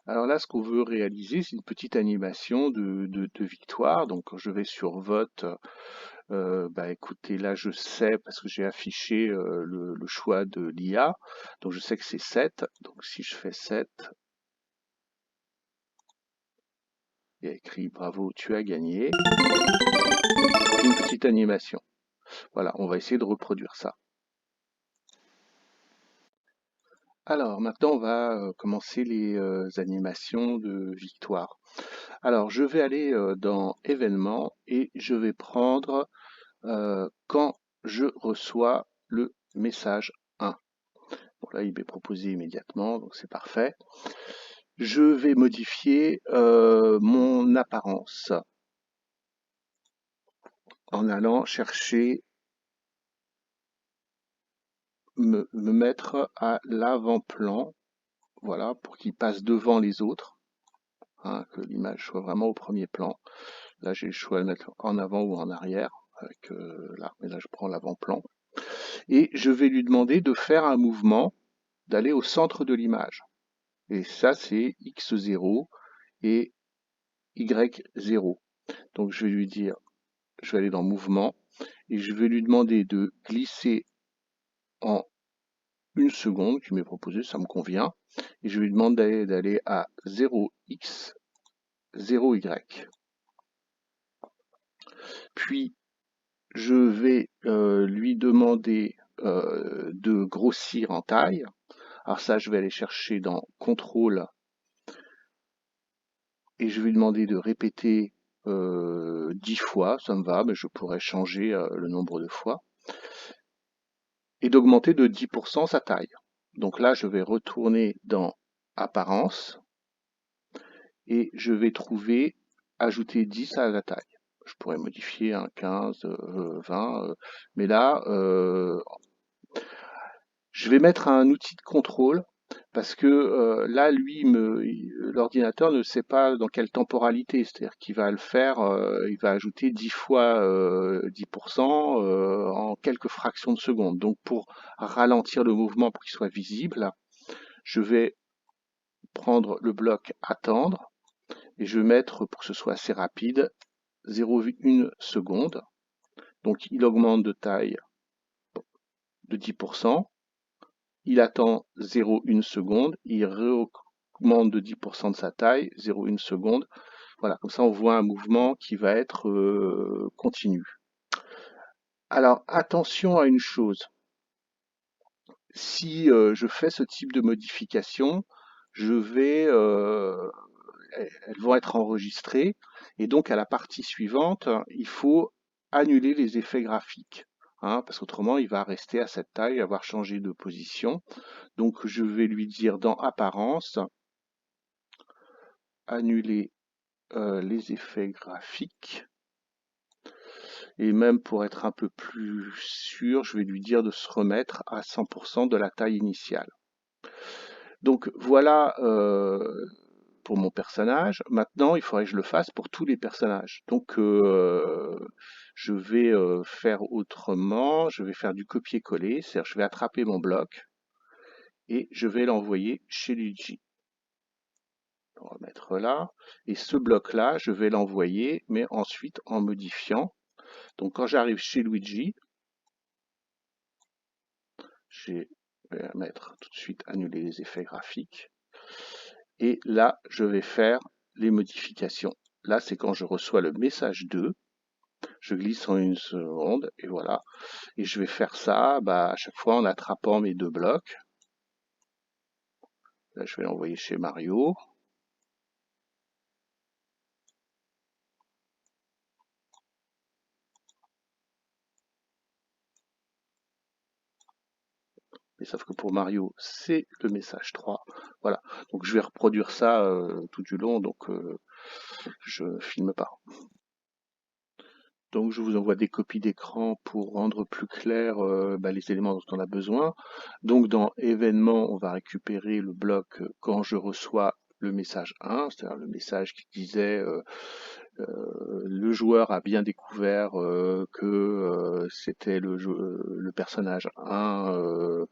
Alors là, ce qu'on veut réaliser, c'est une petite animation de victoire. Donc, quand je vais sur vote, bah écoutez, là, je sais, parce que j'ai affiché le choix de l'IA, donc je sais que c'est 7. Donc, si je fais 7, il y a écrit bravo, tu as gagné. Une petite animation. Voilà, on va essayer de reproduire ça. Alors, maintenant, on va commencer les animations de victoire. Alors, je vais aller dans événements et je vais prendre quand je reçois le message 1. Bon, là, il m'est proposé immédiatement, donc c'est parfait. Je vais modifier mon apparence en allant chercher, me mettre à l'avant-plan, voilà, pour qu'il passe devant les autres, hein, que l'image soit vraiment au premier plan. Là, j'ai le choix de mettre en avant ou en arrière, avec là, mais là, je prends l'avant-plan. Et je vais lui demander de faire un mouvement, d'aller au centre de l'image. Et ça, c'est X0 et Y0. Donc, je vais lui dire, je vais aller dans Mouvement, et je vais lui demander de glisser en 1 seconde, qui m'est proposé, ça me convient. Et je lui demande d'aller à 0x, 0y. Puis, je vais lui demander de grossir en taille. Alors ça, je vais aller chercher dans Contrôle et je vais lui demander de répéter 10 fois, ça me va, mais je pourrais changer le nombre de fois, et d'augmenter de 10% sa taille. Donc là, je vais retourner dans Apparence et je vais trouver Ajouter 10 à la taille. Je pourrais modifier un 15, 20, mais là, je vais mettre un outil de contrôle parce que là, lui, l'ordinateur ne sait pas dans quelle temporalité, c'est-à-dire qu'il va le faire, il va ajouter 10 fois 10% en quelques fractions de secondes. Donc pour ralentir le mouvement pour qu'il soit visible, je vais prendre le bloc attendre et je vais mettre, pour que ce soit assez rapide, 0,1 seconde. Donc il augmente de taille de 10%. Il attend 0,1 seconde, il augmente de 10% de sa taille, 0,1 seconde. Voilà, comme ça on voit un mouvement qui va être continu. Alors attention à une chose, si je fais ce type de modification, je vais, elles vont être enregistrées et donc à la partie suivante, il faut annuler les effets graphiques, hein, parce qu'autrement il va rester à cette taille, avoir changé de position. Donc je vais lui dire dans Apparence, annuler les effets graphiques. Et même pour être un peu plus sûr, je vais lui dire de se remettre à 100% de la taille initiale. Donc voilà pour mon personnage. Maintenant, il faudrait que je le fasse pour tous les personnages. Donc je vais faire autrement. Je vais faire du copier-coller. C'est-à-dire je vais attraper mon bloc et je vais l'envoyer chez Luigi. On va mettre là. Et ce bloc-là, je vais l'envoyer, mais ensuite en modifiant. Donc quand j'arrive chez Luigi, je vais mettre tout de suite annuler les effets graphiques. Et là, je vais faire les modifications. Là, c'est quand je reçois le message 2. Je glisse en 1 seconde et voilà. Et je vais faire ça à chaque fois en attrapant mes 2 blocs. Là, je vais l'envoyer chez Mario. Mais sauf que pour Mario, c'est le message 3. Voilà. Donc je vais reproduire ça tout du long, donc je filme pas. Donc je vous envoie des copies d'écran pour rendre plus clair les éléments dont on a besoin. Donc dans événements, on va récupérer le bloc quand je reçois le message 1, c'est-à-dire le message qui disait le joueur a bien découvert que c'était le personnage 1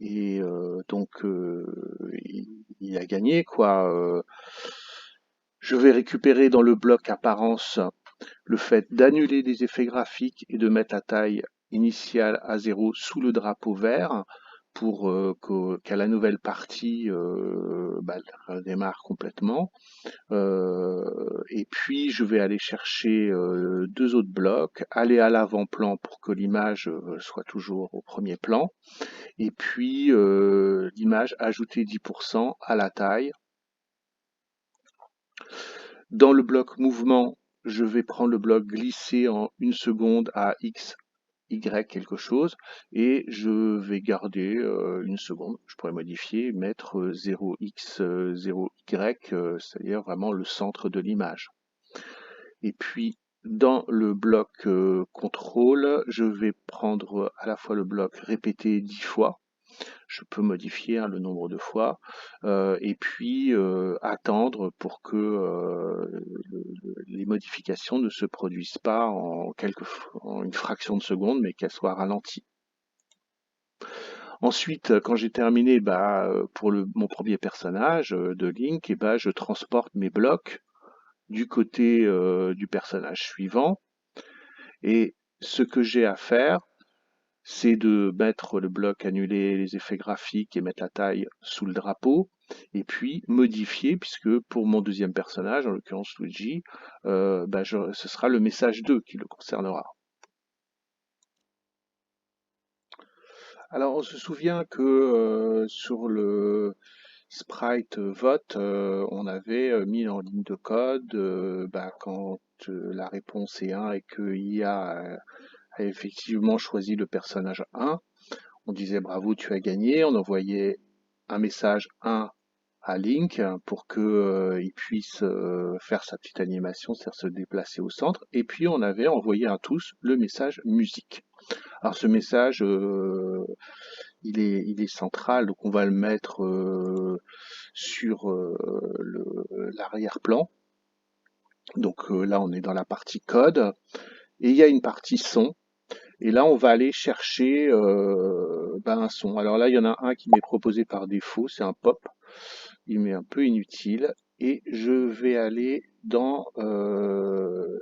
et donc il il a gagné, quoi. Je vais récupérer dans le bloc apparence le fait d'annuler les effets graphiques et de mettre la taille initiale à 0 sous le drapeau vert pour qu'à la nouvelle partie, bah, elle redémarre complètement. Et puis je vais aller chercher deux autres blocs, aller à l'avant-plan pour que l'image soit toujours au premier plan, et puis l'image ajouter 10% à la taille. Dans le bloc mouvement, je vais prendre le bloc glisser en 1 seconde à X, Y quelque chose, et je vais garder 1 seconde. Je pourrais modifier, mettre 0x, 0y, c'est-à-dire vraiment le centre de l'image. Et puis dans le bloc contrôle, je vais prendre à la fois le bloc répété 10 fois. Je peux modifier le nombre de fois et puis attendre pour que les modifications ne se produisent pas en une fraction de seconde, mais qu'elles soient ralenties. Ensuite, quand j'ai terminé, pour mon premier personnage de Link, je transporte mes blocs du côté du personnage suivant. Et ce que j'ai à faire, c'est de mettre le bloc, annuler les effets graphiques et mettre la taille sous le drapeau, et puis modifier, puisque pour mon deuxième personnage, en l'occurrence Luigi, ce sera le message 2 qui le concernera. Alors on se souvient que sur le sprite vote, on avait mis en ligne de code quand la réponse est 1 et que IA a effectivement choisi le personnage 1, on disait bravo, tu as gagné, on envoyait un message 1 à Link pour que il puisse faire sa petite animation, c'est-à-dire se déplacer au centre, et puis on avait envoyé à tous le message musique. Alors ce message, il est central, donc on va le mettre sur l'arrière-plan. Donc là, on est dans la partie code, et il y a une partie son. Et là, on va aller chercher un son. Alors là, il y en a un qui m'est proposé par défaut, c'est un pop. Il m'est un peu inutile. Et je vais aller dans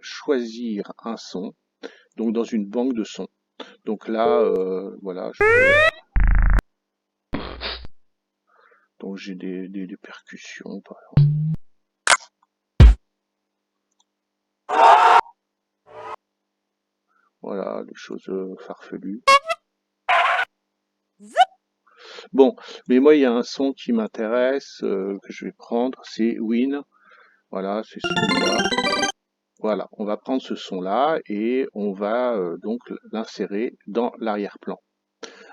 choisir un son, donc dans une banque de sons. Donc là, voilà, donc j'ai des percussions, par exemple. Voilà, des choses farfelues. Bon, mais moi, il y a un son qui m'intéresse, que je vais prendre, c'est Win. Voilà, c'est celui-là. Voilà, on va prendre ce son-là et on va donc l'insérer dans l'arrière-plan.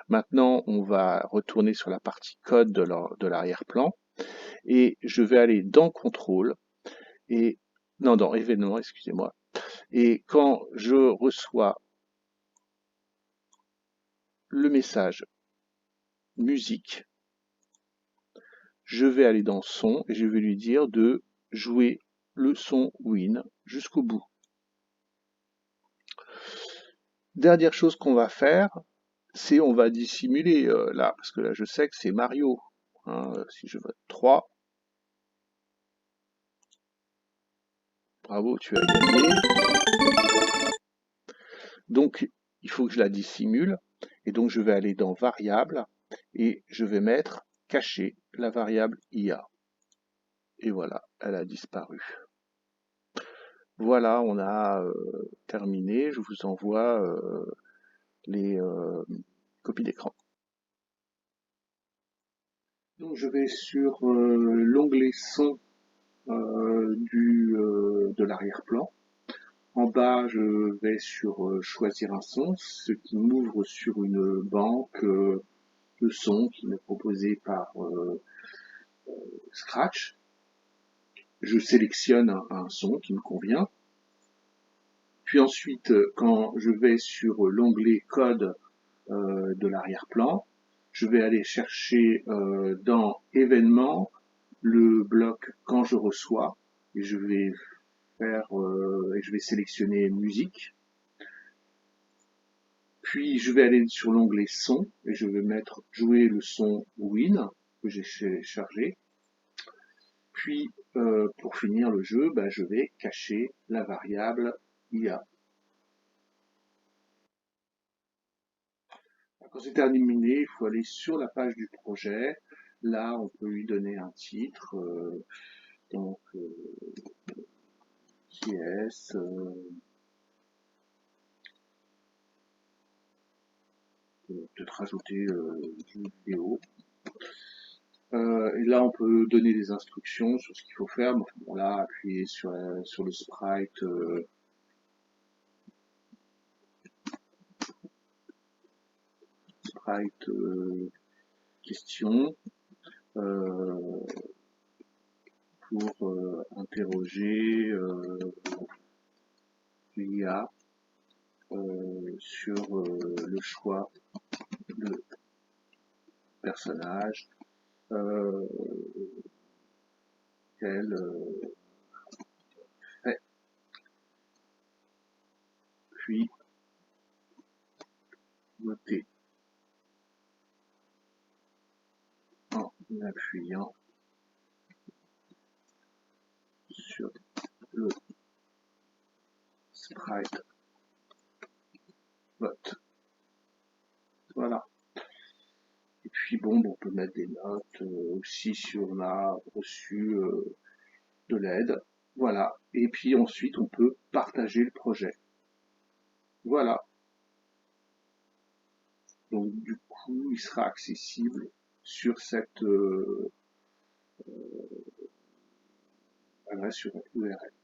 Maintenant, on va retourner sur la partie code de l'arrière-plan et je vais aller dans Contrôle et non, dans Événements, excusez-moi. Et quand je reçois le message musique, je vais aller dans Son et je vais lui dire de jouer le son Win jusqu'au bout. Dernière chose qu'on va faire, c'est on va dissimuler là, parce que là je sais que c'est Mario. Hein, si je vote 3, bravo, tu as gagné. Donc il faut que je la dissimule, et donc je vais aller dans Variable, et je vais mettre cacher la variable IA. Et voilà, elle a disparu. Voilà, on a terminé. Je vous envoie les copies d'écran. Donc je vais sur l'onglet son de l'arrière-plan. En bas, je vais sur choisir un son, ce qui m'ouvre sur une banque de sons qui m'est proposée par Scratch. Je sélectionne un son qui me convient. Puis ensuite, quand je vais sur l'onglet code de l'arrière-plan, je vais aller chercher dans événements le bloc quand je reçois et je vais sélectionner musique. Puis je vais aller sur l'onglet son et je vais mettre jouer le son Win que j'ai chargé. Puis, pour finir le jeu, bah, je vais cacher la variable IA. Quand c'est terminé, il faut aller sur la page du projet. Là, on peut lui donner un titre, donc JS, peut-être rajouter jeu vidéo. Et là, on peut donner des instructions sur ce qu'il faut faire. Bon, là, appuyer sur le sprite, question, euh, pour interroger l'IA sur le choix de personnage, euh, qu'elle fait, puis voter en appuyant sur le sprite vote. Voilà. Et puis bon, on peut mettre des notes aussi si on a reçu de l'aide. Voilà. Et puis ensuite, on peut partager le projet. Voilà. Donc du coup, il sera accessible sur cette adresse URL.